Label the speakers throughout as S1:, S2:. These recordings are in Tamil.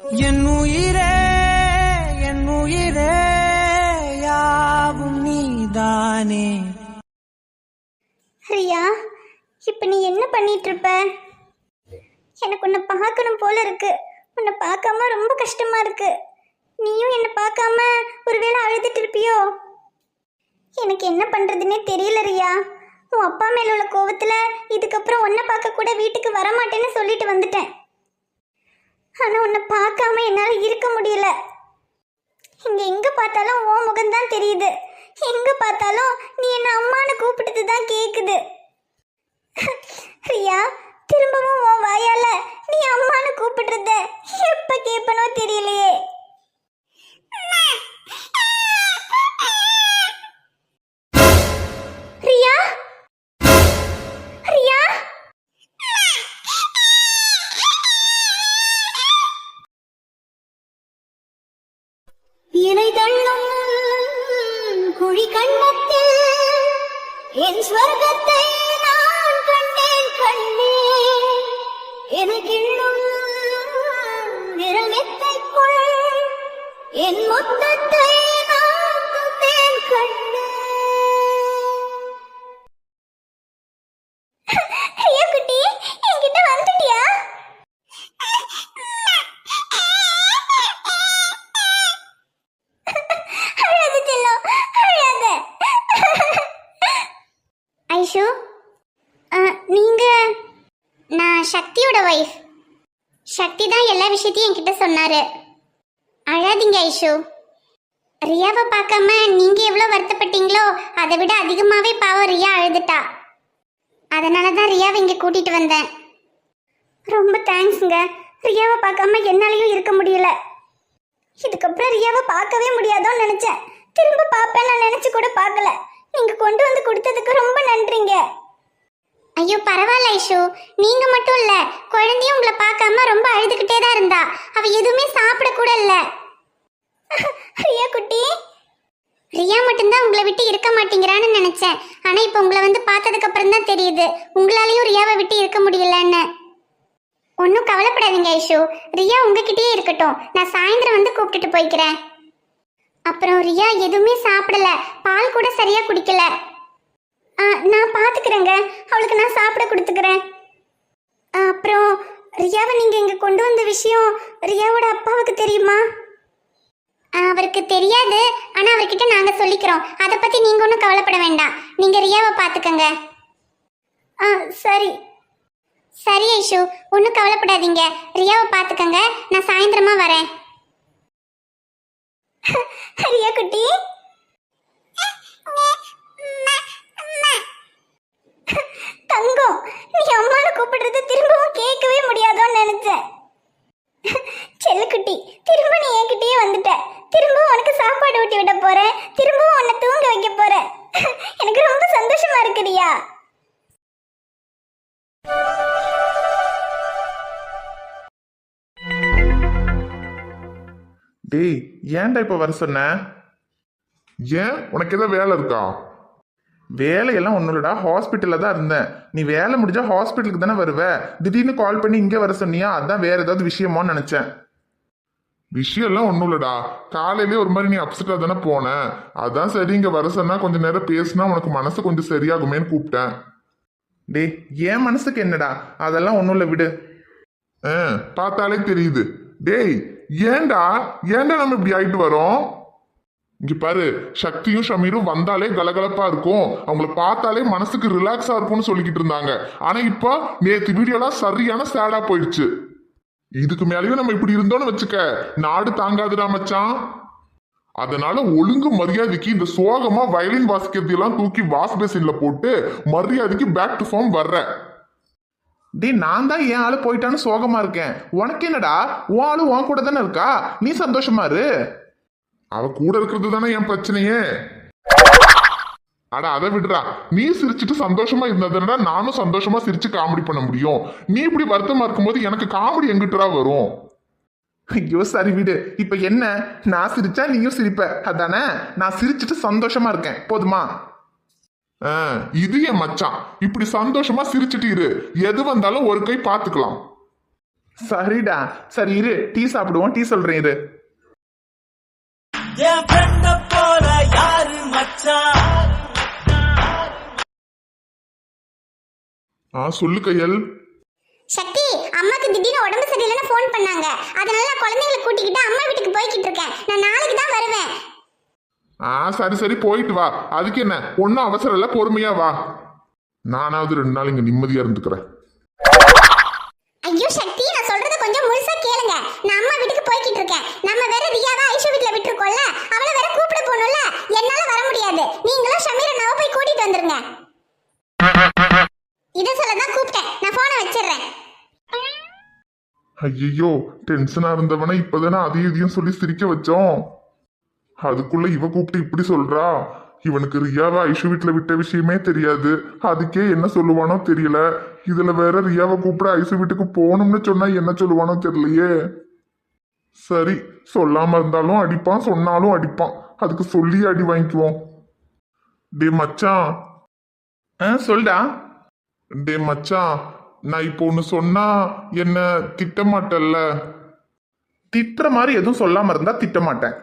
S1: என் உயிரே என் உயிரே யாவும் நீதானே.
S2: ரியா, இப்ப நீ என்ன பண்ணிட்டு இருப்ப? எனக்கு உன்னை பார்க்கணும் போல இருக்கு. உன்னை பார்க்காம ரொம்ப கஷ்டமா இருக்கு. நீயும் என்னை பார்க்காம ஒருவேளை அழுதுட்டு இருப்பியோ? எனக்கு என்ன பண்றதுன்னே தெரியல ரியா. உன் அப்பா மேல உள்ள கோவத்துல இதுக்கப்புறம் உன்னை பார்க்க கூட வீட்டுக்கு வரமாட்டேன்னு சொல்லிட்டு வந்துட்டேன். ஆனா உன்னை பார்க்காம என்னால இருக்க முடியல. இங்க எங்க பார்த்தாலும் உன் முகம்தான் தெரியுது. எங்க பார்த்தாலும் நீ என்ன அம்மான்னு கூப்பிட்டது தான் கேக்குது. ரியா, திரும்பவும் உன் வாயால நீ அம்மான்னு கூப்பிடுறத எப்ப கேட்பனோ தெரியலையே. ரியா, ரியா, இணை தள்ளும் குழி கண்ணத்தில் என் ஸ்வர்க்கத்தை நான் கண்டேன் கண்ணே. எனக்கிள்ளும் விரல் மெத்தைக்குள் என் மொத்தத்தை நான் தந்தேன் கண்ணே. ஐயா குட்டி, என்கிட்ட வந்துட்டியா? அழாத செல்லம், அழாத. ஐஷு, நீங்க? நான் சக்தியோட வைஃப். சக்தி தான் எல்லா விஷயத்தையும் என்கிட்ட சொன்னாரு. அழாதீங்க ஐஷு. ரியாவை பார்க்காம நீங்க எவ்வளோ வருத்தப்பட்டீங்களோ அதை விட அதிகமாகவே பாவம் ரியா அழுதுட்டா. அதனால தான் ரியாவை இங்கே கூட்டிட்டு வந்தேன். ரொம்ப தேங்க்ஸுங்க. ரியாவை பார்க்காம என்னாலையும் இருக்க முடியல. இதுக்கப்புறம் ரியாவை பார்க்கவே முடியாதோன்னு நினைச்சேன். திரும்ப பார்ப்பேன் நான் நினைச்சு கூட பார்க்கல. நீங்க கொண்டு வந்து கொடுத்ததுக்கு ரொம்ப நன்றிங்க. ஐயோ பரவாயில்ல ஐஷு, நீங்க மட்டும் இல்ல, குழந்தையும் உங்களை பார்க்காம ரொம்ப அழுதுகிட்டே தான் இருந்தா. அவ எதுவுமே சாப்பிட கூட இல்ல. ரியா குட்டி, ரியா மட்டும்தான் உங்களை விட்டு இருக்க மாட்டேங்கிறான்னு நினைச்சேன். ஆனா இப்ப உங்களை வந்து பார்த்ததுக்கு அப்புறம் தான் தெரியுது உங்களாலையும் ரியாவை விட்டு இருக்க முடியலன்னு. ஒன்னும் கவலைப்படாதீங்க ஐஷு, ரியா உங்ககிட்டயே இருக்கட்டும். நான் சாயந்தரம் வந்து கூப்பிட்டுட்டு போய்க்கிறேன். அப்புறம் ரியா எதுவுமே சாப்பிடல, பால் கூட சரியா குடிக்கல. நான் பாத்துக்கிறேங்க, அவளுக்கு நான் சாப்பிட கொடுத்துக்கிறேன். அப்புறம் ரியாவை நீங்க இங்க கொண்டு வந்த விஷயம் ரியாவோட அப்பாவுக்கு தெரியுமா? அவருக்கு தெரியாது, ஆனா அவர்கிட்ட நாங்க சொல்லிக்கிறோம். அதை பத்தி நீங்க ஒன்றும் கவலைப்பட வேண்டாம். நீங்க ரியாவை பாத்துக்கங்க. சரி சரி ஐஷு, ஒன்றும் கவலைப்படாதீங்க. ரியாவை பாத்துக்கங்க, நான் சாயந்தரமா வரேன். ரியா குட்டி, தங்கம், நீ அம்மாவை கூப்பிடுறது திரும்பவும் கேட்கவே முடியாதோன்னு நினைச்சேன். செல்லக்குட்டி, திரும்ப நீ என்கிட்டயே வந்துட்ட. திரும்பவும் உனக்கு சாப்பாடு ஊட்டி விட போறேன். திரும்பவும் உன்னை தூங்க வைக்க போறேன். எனக்கு ரொம்ப சந்தோஷமா இருக்குறியா?
S3: டேய், ஏன்டா இப்ப வர சொன்ன?
S4: ஏன், உனக்கு ஏதாவது வேலை இருக்கா?
S3: வேலையெல்லாம் ஒன்றும் இல்லடா, ஹாஸ்பிட்டலில் தான் இருந்தேன். நீ வேலை முடிஞ்சா ஹாஸ்பிட்டலுக்கு தானே வருவ. திடீர்னு கால் பண்ணி இங்கே வர சொன்னியா, அதான் வேற ஏதாவது விஷயமான்னு நினச்சேன்.
S4: விஷயம்லாம் ஒன்றும் இல்லடா, காலையிலே ஒரு மாதிரி நீ அப்செட்டாக தானே போன. அதான் சரி, இங்கே வர சொன்னா கொஞ்சம் நேரம் பேசினா உனக்கு மனசு கொஞ்சம் சரியாகுமேன்னு கூப்பிட்டேன்.
S3: டேய், என் மனசுக்கு என்னடா, அதெல்லாம் ஒன்றும் இல்லை, விடு.
S4: பார்த்தாலே தெரியுது. டேய், ஏன்டா ஏன்டா நம்ம இப்படி ஆயிட்டு வரோம்? இங்க பாரு, சக்தியும் ஷமீரும் வந்தாலே கலகலப்பா இருக்கும், அவங்கள பார்த்தாலே மனசுக்கு ரிலாக்ஸா இருக்கும்னு சொல்லிக்கிட்டு இருந்தாங்க. ஆனா இப்போ நேத்து வீடியோலாம் சரியான சேடா போயிடுச்சு. இதுக்கு மேலேயும் நம்ம இப்படி இருந்தோம்னு வச்சுக்க, நாடு தாங்காதுடா மச்சான். அதனால ஒழுங்கு மரியாதைக்கு இந்த சோகமா வயலின் வாசிக்கிறதெல்லாம் தூக்கி வாஷ் பேசின்ல போட்டு மரியாதைக்கு பேக் டு ஃபார்ம் வர்ற.
S3: டேய், நான் தான் என் ஆளு போயிட்டான்னு சோகமா இருக்கேன். உனக்கு என்னடா, உன் ஆளு உன் கூட தானே இருக்கா, நீ சந்தோஷமா இரு.
S4: அவ கூட இருக்கிறது தானே என் பிரச்சனையே. அட அதை விடுறா, நீ சிரிச்சுட்டு சந்தோஷமா இருந்ததுனா நானும் சந்தோஷமா சிரிச்சு காமெடி பண்ண முடியும். நீ இப்படி வருத்தமா இருக்கும்போது எனக்கு காமெடி எங்கிட்டா வரும்?
S3: ஐயோ சரி விடு. இப்ப என்ன, நான் சிரிச்சா நீயும் சிரிப்ப, அதானே? நான் சிரிச்சுட்டு சந்தோஷமா இருக்கேன், போதுமா?
S4: இது என் மச்சான், இப்படி சந்தோஷமா சிரிச்சுட்டு இரு, எது வந்தாலும் ஒரு கை பாத்துக்கலாம்.
S3: சரிடா, சரி இரு, டீ சாப்பிடுவோம், டீ சொல்றேன் இரு.
S1: என் ஃப்ரெண்ட போல யாரு மச்சான்?
S4: சொல்லு கையல்.
S2: சக்தி, அம்மாக்கு திடீர்னு உடம்பு சரியில்லைன்னு ஃபோன் பண்ணாங்க. அதனால நான் குழந்தைங்களை கூட்டிக்கிட்டு அம்மா வீட்டுக்கு போய்கிட்டு இருக்கேன். நான் நாளைக்கு தான் வருவேன்.
S4: சரி சரி போயிட்டு வா. அதுக்கு என்ன, ஒன்றும் அவசரம் இல்லை, பொறுமையா வா. நானாவது 2 நாள் இங்க நிம்மதியா இருந்துக்கிறேன்.
S2: ஐயோ சக்தி, நான் சொல்றத கொஞ்சம் முழுசா கேளுங்க. நான் அம்மா வீட்டுக்கு போய்கிட்டு இருக்கேன். நம்ம வேற ரியாவை ஐஷு வீட்ல விட்டுருக்கோம்ல, அவளை வேற கூப்பிட போகணும்ல. என்னால வர முடியாது. நீங்களும் ஷமீர் அண்ணாவை போய் கூட்டிட்டு வந்துருங்க. இதை சொல்லதான் கூப்பிட்டேன். நான் போனை வச்சிடுறேன்.
S4: ஐயோ, டென்ஷனா இருந்தவனை இப்பதானே அதையும் இதையும் சொல்லி சிரிக்க வச்சோம். அதுக்குள்ள இவ கூப்பிட்டு இப்படி சொல்றா. இவனுக்கு ரியாவை ஐஷு வீட்டுல விட்ட விஷயமே தெரியாது. அதுக்கே என்ன சொல்லுவானோ தெரியல. இதுல வேற ரியாவை கூப்பிட ஐஷு வீட்டுக்கு போகணும்னு சொன்னா என்ன சொல்லுவானோ தெரியலையே. சரி, சொல்லாம இருந்தாலும் அடிப்பான், சொன்னாலும் அடிப்பான். அதுக்கு சொல்லி அடி வாங்கிக்குவோம். டே மச்சான்.
S3: சொல்டா.
S4: டே மச்சான், நான் இப்போ ஒன்று சொன்னா என்ன திட்ட மாட்டல்ல?
S3: திட்டுற மாதிரி எதுவும் சொல்லாம இருந்தா திட்ட மாட்டேன்.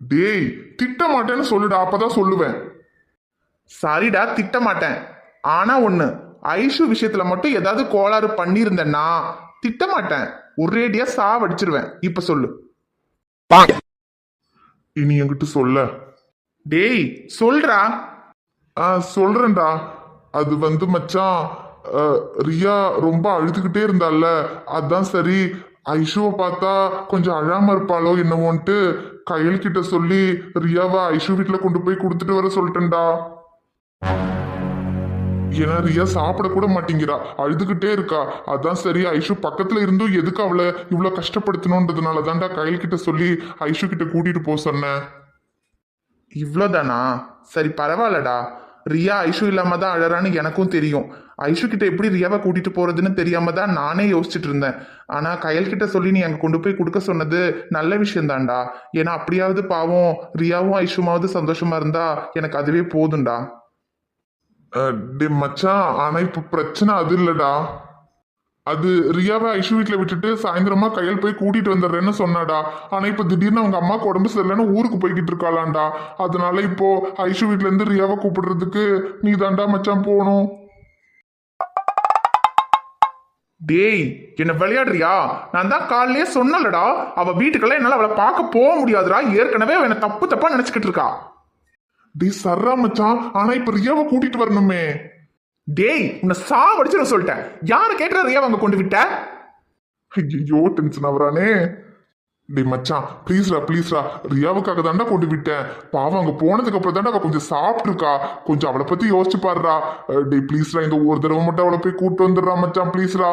S4: டேய், திட்ட மாட்டேன்னு சொல்லுடா, அப்பதான் சொல்லுவேன்.
S3: சரிடா, திட்ட மாட்டேன். ஆனா ஒண்ணு, ஐஷு விஷயத்துல மட்டும் ஏதாவது கோளாறு பண்ணியிருந்தேன்னா திட்ட மாட்டேன், ஒரேடியா சாவடிச்சிருவேன். இப்ப சொல்லு.
S4: இனி என்கிட்ட சொல்ல.
S3: டேய் சொல்றா.
S4: சொல்றேன்டா. அது மச்சான், ரியா ரொம்ப அழுதுகிட்டே இருந்தால, அதான் சரி ஐஷுவை பார்த்தா கொஞ்சம் அழாம இருப்பாளோ என்னவோன்ட்டு கையல் கிட்ட சொல்லி ரியாவை ஐஷு வீட்டுல கொண்டு போய் கொடுத்துட்டு வர சொல்லிட்டேன்டா. ஏன்னா ரியா சாப்பிட கூட மாட்டேங்கிறா, அழுதுகிட்டே இருக்கா. அதான் சரி ஐஷு பக்கத்துல இருந்தும் எதுக்கு அவளை இவ்வளவு கஷ்டப்படுத்தணுன்றதுனால தான்டா கையல் கிட்ட சொல்லி ஐஷு கிட்ட கூட்டிட்டு போக சொன்னேன்.
S3: இவ்வளோதானா? சரி பரவாயில்லடா. ரியா ஐஷு இல்லாம தான் அழறான்னு எனக்கும் தெரியும். ஐஷு கிட்ட எப்படி ரியாவை கூட்டிட்டு போறதுன்னு தெரியாம தான் நானே யோசிச்சுட்டு இருந்தேன். ஆனா கையல் கிட்ட சொல்லி நீ அங்க கொண்டு போய் கொடுக்க சொன்னது நல்ல விஷயம் தான்டா. ஏன்னா அப்படியாவது பாவம் ரியாவும் ஐஷுமாவது சந்தோஷமா இருந்தா எனக்கு அதுவே போதும்டா.
S4: டே மச்சான், ஆனா இப்ப பிரச்சனை அது இல்லடா. அது ரியாவை ஐஷு வீட்டுல விட்டுட்டு சாயந்தரமா கையல் போய் கூட்டிட்டு வந்துடுறேன்னு சொன்னாடா. ஆனா இப்ப திடீர்னு அவங்க அம்மாவுக்கு உடம்பு சரியில்லைன்னு ஊருக்கு போய்கிட்டு இருக்காளாண்டா. அதனால இப்போ ஐஷு வீட்டுல இருந்து ரியாவை கூப்பிடுறதுக்கு நீ தாண்டா மச்சான் போகணும்.
S3: டேய், என்ன விளையாடுறியா? நான் தான் காலையிலே சொன்னலடா, அவ வீட்டுக்கெல்லாம் என்னால அவளை பார்க்க போக முடியாதுடா. ஏற்கனவே அவ என்ன தப்பு தப்பா நினைச்சுக்கிட்டு இருக்கா.
S4: டேய் சர்ரா மச்சான், ஆனா இப்ப ரியாவை கூட்டிட்டு வரணுமே.
S3: டேய், உன்னை சாவடிச்சு நான் சொல்லிட்டேன். யாரு கேட்கிற ரியாவை அங்க கொண்டு விட்ட?
S4: ஐயோ, டென்ஷன் ஆகுறானே. டேய் மச்சான், ப்ளீஸ்ரா, ரியாவுக்காக தாண்டா கொண்டு விட்டேன். பாவம் அங்க போனதுக்கு அப்புறம் தாண்டா அவ கொஞ்சம் சாப்பிட்டுருக்கா. கொஞ்சம் அவளை பத்தி யோசிச்சு பாருடா. டேய் ப்ளீஸ்ரா, இந்த ஒரு தடவை மட்டும் அவளை போய் கூட்டு வந்துடுறா மச்சான், ப்ளீஸ்ரா.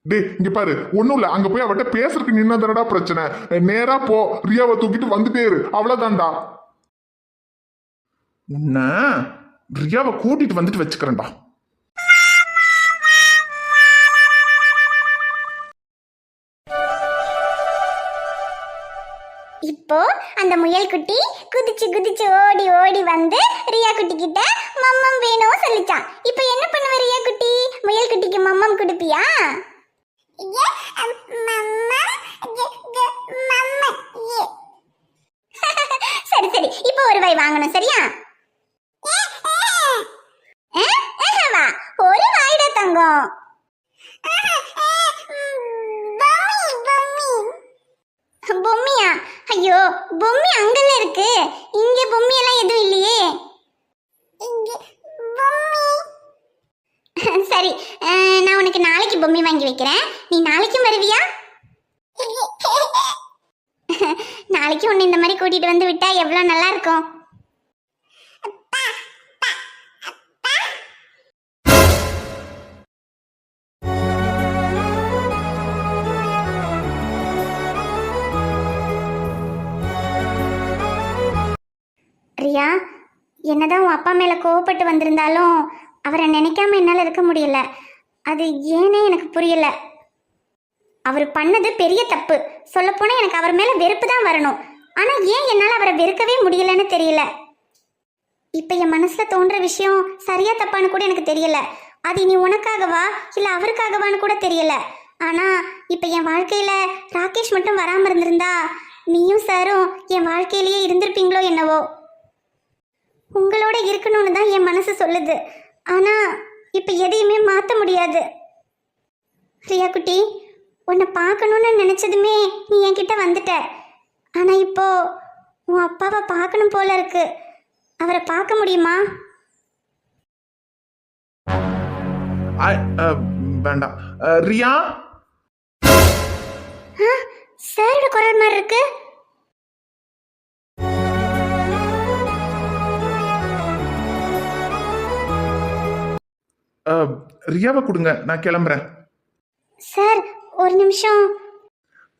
S4: டேய் இங்க பாரு, ஒண்ணும் இல்ல, அங்க போய் அவட்ட பேசுறதுக்கு நின்னா தானடா பிரச்சனை. நேரா போ, ரியாவை தூக்கிட்டு வந்துட்டே இரு, அவ்வளவுதான்டா.
S3: உன்ன ரியாவை கூட்டிட்டு வந்துட்டு வச்சுக்கிறேன்டா.
S2: இப்போ அந்த முயல் குட்டி குதிச்சு குதிச்சு ஓடி ஓடி வந்து ரியா குட்டி கிட்ட மம்மம் வேணும் சொல்லிச்சான். இப்போ என்ன பண்ணுவ ரியா குட்டி? முயல் குட்டிக்கு மம்மம் கொடுப்பியா? சரி சரி, இப்போ ஒரு வாய் வாங்கணும், சரியா? வா, ஒரு வாய்டா தங்கம். பொம்மியா? ஐயோ, பொம்மி அங்கல இருக்கு. இங்க பொம்மி எல்லாம் எதுவும் இல்லையே. சரி, நான் உனக்கு நாளைக்கு பொம்மி வாங்கி வைக்கிறேன். நீ நாளைக்கும் வருவியா? நாளைக்கு உன்னை இந்த மாதிரி கூட்டிட்டு வந்து விட்டா எவ்வளவு நல்லா இருக்கும். ரியா, என்னதான் உன் அப்பா மேல கோவப்பட்டு வந்திருந்தாலும் அவரை நினைக்காம என்னால இருக்க முடியல. அது ஏனே எனக்கு புரியல. அவர் பண்ணது பெரிய தப்பு. சொல்லப்போனா எனக்கு அவர் மேல வெறுப்பு தான் வரணும். ஆனா ஏன் என்னால அவரை வெறுக்கவே முடியலன்னு தெரியல. இப்ப என் மனசுல தோன்ற விஷயம் சரியா தப்பான்னு கூட எனக்கு தெரியல. அது நீ உனக்காகவா இல்லை அவருக்காகவான்னு கூட தெரியல. ஆனால் இப்போ என் வாழ்க்கையில் ராகேஷ் மட்டும் வராமல் இருந்திருந்தா நீயும் சாரும் என் வாழ்க்கையிலேயே இருந்திருப்பீங்களோ என்னவோ. உங்களோட இருக்கணும்னு தான் என் மனசு சொல்லுது. ஆனால் இப்போ எதையுமே மாற்ற முடியாது. ரியா குட்டி, உன்னை பார்க்கணுன்னு நினச்சதுமே நீ என்கிட்ட வந்துட்ட. ஆனால் இப்போ உன் அப்பாவை பார்க்கணும் போல இருக்கு. அவரை பார்க்க முடியுமா?
S3: வேண்டாம். ரியா,
S2: சாரோட குரல் மாதிரி இருக்கு.
S3: ரியாவை கொடுங்க, நான் கிளம்புறேன்.
S2: சார் ஒரு நிமிஷம்.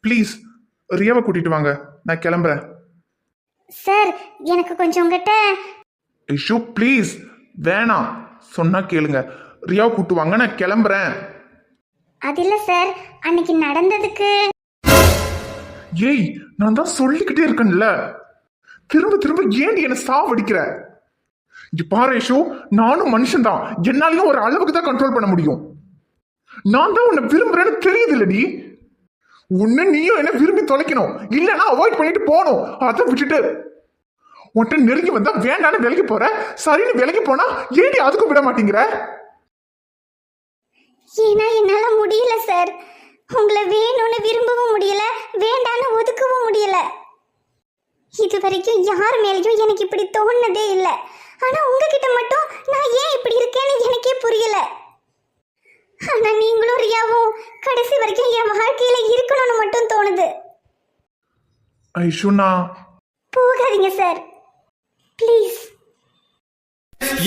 S3: ப்ளீஸ் ரியாவை கூட்டிட்டு வாங்க, நான் கிளம்புறேன்.
S2: சார் எனக்கு கொஞ்சம் உங்ககிட்ட.
S3: ஐஷு ப்ளீஸ், வேணாம், சொன்னா கேளுங்க. ரியாவை கூட்டு வாங்க, நான் கிளம்புறேன்.
S2: அது இல்லை சார், அன்னைக்கு நடந்ததுக்கு.
S3: ஏய், நான் தான் சொல்லிக்கிட்டே இருக்கேன்ல, திரும்ப திரும்ப ஏன் என்ன சாவடிக்கிற? இங்க பாரு ஐஷு, நானும் மனுஷன்தான், என்னாலையும் ஒரு அளவுக்கு தான் கண்ட்ரோல் பண்ண முடியும். நான் தான் உன்னை விரும்புறேன்னு தெரியுது இல்லடி. உன்னை நீயும் என்ன விரும்பி தொலைக்கணும், இல்லைன்னா அவாய்ட் பண்ணிட்டு போகணும். அதை விட்டுட்டு உன்கிட்ட நெருங்கி வந்தா வேண்டான்னு விலகி போற, சரின்னு விலகி போனா ஏடி அதுக்கும் விட மாட்டேங்கிற?
S2: ஏன்னா என்னால முடியல சார். உங்களை வேணும்னு விரும்பவும் முடியல, வேண்டான்னு ஒதுக்கவும் முடியல. இது வரைக்கும் யார் மேலேயும் எனக்கு இப்படி தோணுனதே இல்லை. ஆனா உங்ககிட்ட மட்டும் நான் ஏன் இப்படி இருக்கேன்னு எனக்கே புரியல. ஆனா நீங்களும் ரியாவும் கடைசி வரைக்கும் என் வாழ்க்கையில இருக்கணும்னு மட்டும் தோணுது.
S3: ஐஷுனா,
S2: போகாதீங்க சார், ப்ளீஸ்.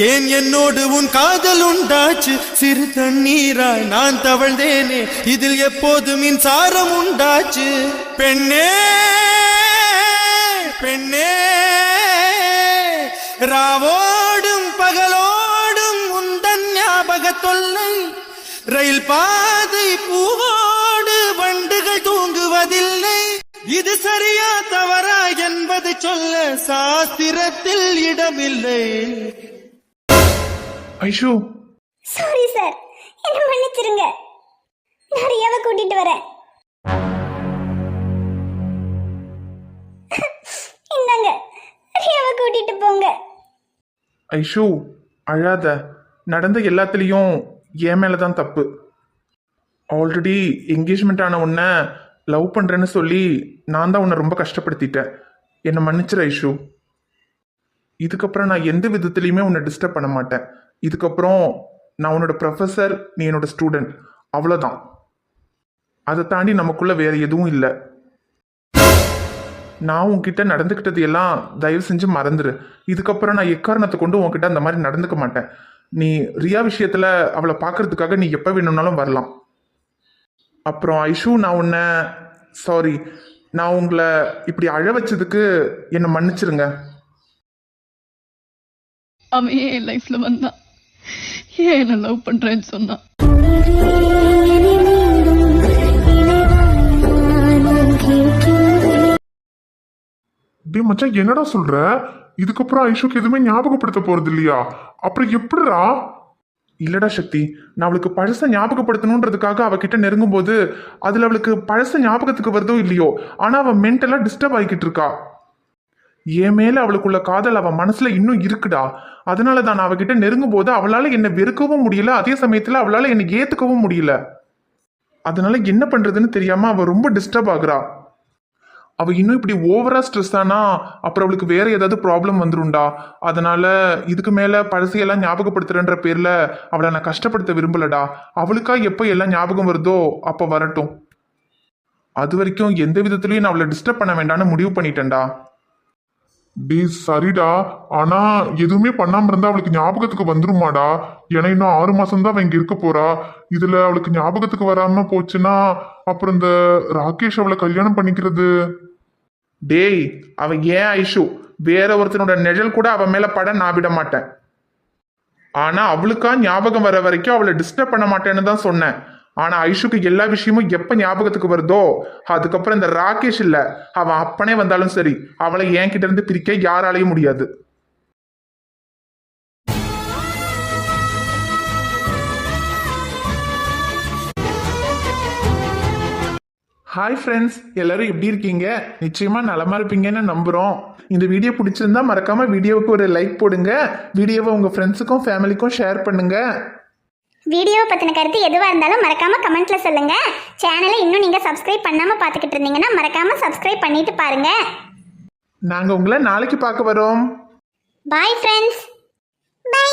S1: ஏன் என்னோடு உன் காதல் உண்டாச்சு, சிறு தண்ணீராய் நான் தவழ்ந்தேனே, இதில் எப்போது மின்சாரம் உண்டாச்சு. பெண்ணே பெண்ணே, ராவோடும் பகலோடும் உந்தன் ஞாபக தொல்லை, ரயில் பாதை பூவோடு வண்டுகள் தூங்குவதில்லை. இது சரியா தவறா என்பது சொல்ல சாஸ்திரத்தில் இடமில்லை.
S3: ஐஷு,
S2: சாரி சார், என்ன மன்னிச்சிருங்க. நான் ரியாவை கூட்டிட்டு வரேன். இந்தாங்க, ரியாவை கூட்டிட்டு போங்க.
S3: ஐஷு அழாத. நடந்த எல்லாத்துலேயும் என் மேலே தான் தப்பு. ஆல்ரெடி என்கேஜ்மெண்ட் ஆன உன்னை லவ் பண்ணுறேன்னு சொல்லி நான் தான் உன்னை ரொம்ப கஷ்டப்படுத்திட்டேன். என்னை மன்னிச்சிரு ஐஷு. இதுக்கப்புறம் நான் எந்த விதத்துலையுமே உன்னை டிஸ்டர்ப் பண்ண மாட்டேன். இதுக்கப்புறம் நான் உன்னோட ப்ரொஃபஸர், நீ என்னோட ஸ்டூடெண்ட், அவ்வளோதான். அதை தாண்டி நமக்குள்ள வேற எதுவும் இல்லை. நான் உன்கிட்ட நடந்துக்கிட்டது எல்லாம் தயவு செஞ்சு மறந்துரு. இதுக்கப்புறம் நான் எக்காரணத்தை கொண்டு உன்கிட்ட அந்த மாதிரி நடந்துக்க மாட்டேன். நீ ரியா விஷயத்துல அவளை பார்க்கறதுக்காக நீ எப்போ வேணும்னாலும் வரலாம். அப்புறம் ஐஷு, நான் உன்னை சாரி, நான் உங்களை இப்படி அழ வச்சதுக்கு என்னை மன்னிச்சிருங்க.
S5: அவன் ஏன் என் லைஃப்ல வந்தான், ஏன் என்ன லவ் பண்றேன்னு சொன்னான்.
S4: டே மச்சான், என்னடா சொல்ற? இதுக்கப்புறம் ஐஷுக்கு எதுவுமே ஞாபகப்படுத்த போறது இல்லையா? அப்புறம் எப்படிடா?
S3: இல்லடா சக்தி, நான் அவளுக்கு பழச ஞாபகப்படுத்தணுன்றதுக்காக அவகிட்ட நெருங்கும் போது அதுல அவளுக்கு பழச ஞாபகத்துக்கு வருதோ இல்லையோ, ஆனா அவ மென்டலா டிஸ்டர்ப் ஆகிக்கிட்டு இருக்கா. என் மேல அவளுக்குள்ள காதல் அவ மனசுல இன்னும் இருக்குடா. அதனால தான் நான் அவகிட்ட நெருங்கும் போது அவளால என்னை வெறுக்கவும் முடியல, அதே சமயத்துல அவளால என்னை ஏத்துக்கவும் முடியல. அதனால என்ன பண்றதுன்னு தெரியாம அவ ரொம்ப டிஸ்டர்ப் ஆகுறா. அவ இன்னும் இப்படி ஓவரா ஸ்ட்ரெஸ் ஆனா அப்புறம் அவளுக்கு வேற ஏதாவது ப்ராப்ளம் வந்துரும்டா. அதனால இதுக்கு மேல பழசையெல்லாம் ஞாபகப்படுத்துறன்ற பேர்ல அவளை நான் கஷ்டப்படுத்த விரும்பலடா. அவளுக்கா எப்போ எல்லாம் ஞாபகம் வருதோ அப்போ வரட்டும். அது வரைக்கும் எந்த விதத்துலயும் நான் அவளை டிஸ்டர்ப் பண்ண வேண்டாம்னு முடிவு பண்ணிட்டேன்டா.
S4: டே சரிடா, ஆனா எதுவுமே பண்ணாம இருந்தா அவளுக்கு ஞாபகத்துக்கு வந்துருமாடா? ஏன்னா இன்னும் 6 மாசம் தான் அவ இங்க இருக்க போறா. இதுல அவளுக்கு ஞாபகத்துக்கு வராம போச்சுன்னா அப்புறம் இந்த ராகேஷ் அவளை கல்யாணம் பண்ணிக்கிறது.
S3: டேய், அவ ஏன் ஐஷு, வேற ஒருத்தனோட நிழல் கூட அவன் மேல பட நான் விட மாட்டேன். ஆனா அவளுக்கா ஞாபகம் வர வரைக்கும் அவளை டிஸ்டர்ப் பண்ண மாட்டேன்னு தான் சொன்னேன். ஆனா ஐஷுக்கு எல்லா விஷயமும் எப்ப ஞாபகத்துக்கு வருதோ அதுக்கப்புறம் இந்த ராகேஷ் இல்ல, அவன் அப்பனே வந்தாலும் சரி, அவளை என்கிட்ட இருந்து பிரிக்க யாராலையும் முடியாது. ஹாய் ஃப்ரெண்ட்ஸ், எல்லாரும் எப்படி இருக்கீங்க? நிச்சயமா நலமா இருப்பீங்கன்னு நம்புறோம். இந்த வீடியோ பிடிச்சிருந்தா மறக்காம வீடியோவுக்கு ஒரு லைக் போடுங்க. வீடியோவை உங்க ஃப்ரெண்ட்ஸுக்கும் ஃபேமிலிக்கும் ஷேர் பண்ணுங்க.
S2: வீடியோவை பற்றின கருத்து எதுவாக இருந்தாலும் மறக்காமல் கமெண்ட்டில் சொல்லுங்கள். சேனலை இன்னும் நீங்கள் சப்ஸ்கிரைப் பண்ணாமல் பார்த்துக்கிட்டு இருந்தீங்கன்னா மறக்காமல் சப்ஸ்கிரைப் பண்ணிட்டு பாருங்கள்.
S3: நாங்க உங்களை நாளைக்கு பார்க்க வரோம்.
S2: Bye friends. பை.